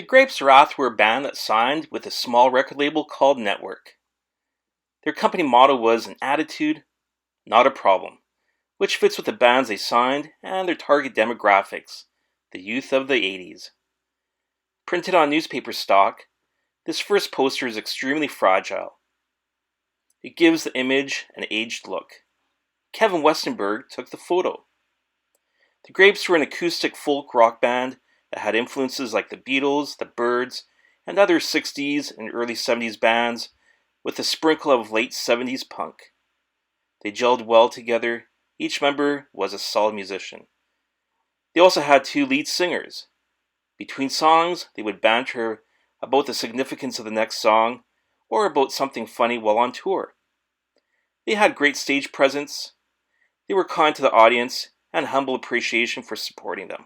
Grapes Wrath were a band that signed with a small record label called Network. Their company motto was an attitude, not a problem, which fits with the bands they signed and their target demographics, the youth of the 80s. Printed on newspaper stock, this first poster is extremely fragile. It gives the image an aged look. Kevin Westenberg took the photo. The Grapes were an acoustic folk rock band that had influences like the Beatles, the Byrds, and other 60s and early 70s bands with a sprinkle of late 70s punk. They gelled well together. Each member was a solid musician. They also had two lead singers. Between songs, they would banter about the significance of the next song or about something funny while on tour. They had great stage presence. They were kind to the audience and humble appreciation for supporting them.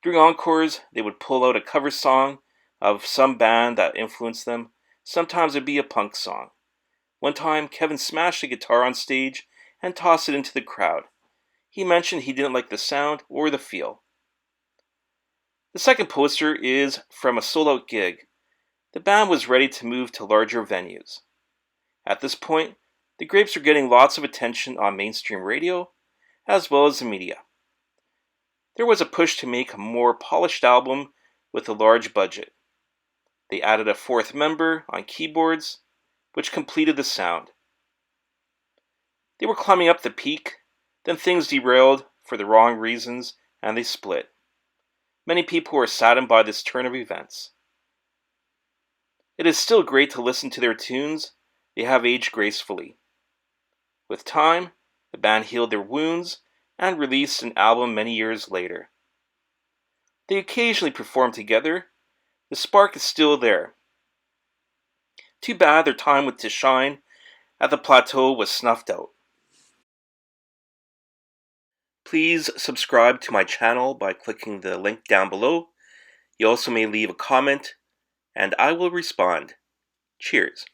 During encores, they would pull out a cover song of some band that influenced them. Sometimes it'd be a punk song. One time, Kevin smashed a guitar on stage and tossed it into the crowd. He mentioned he didn't like the sound or the feel. The second poster is from a sold-out gig. The band was ready to move to larger venues. At this point, the Grapes were getting lots of attention on mainstream radio, as well as the media. There was a push to make a more polished album with a large budget. They added a fourth member on keyboards, which completed the sound. They were climbing up the peak, then things derailed for the wrong reasons, and they split. Many people were saddened by this turn of events. It is still great to listen to their tunes. They have aged gracefully. With time, the band healed their wounds and released an album many years later. They occasionally perform together. The spark is still there. Too bad their time with To Shine at the Plateau was snuffed out. Please subscribe to my channel by clicking the link down below. You also may leave a comment, and I will respond. Cheers.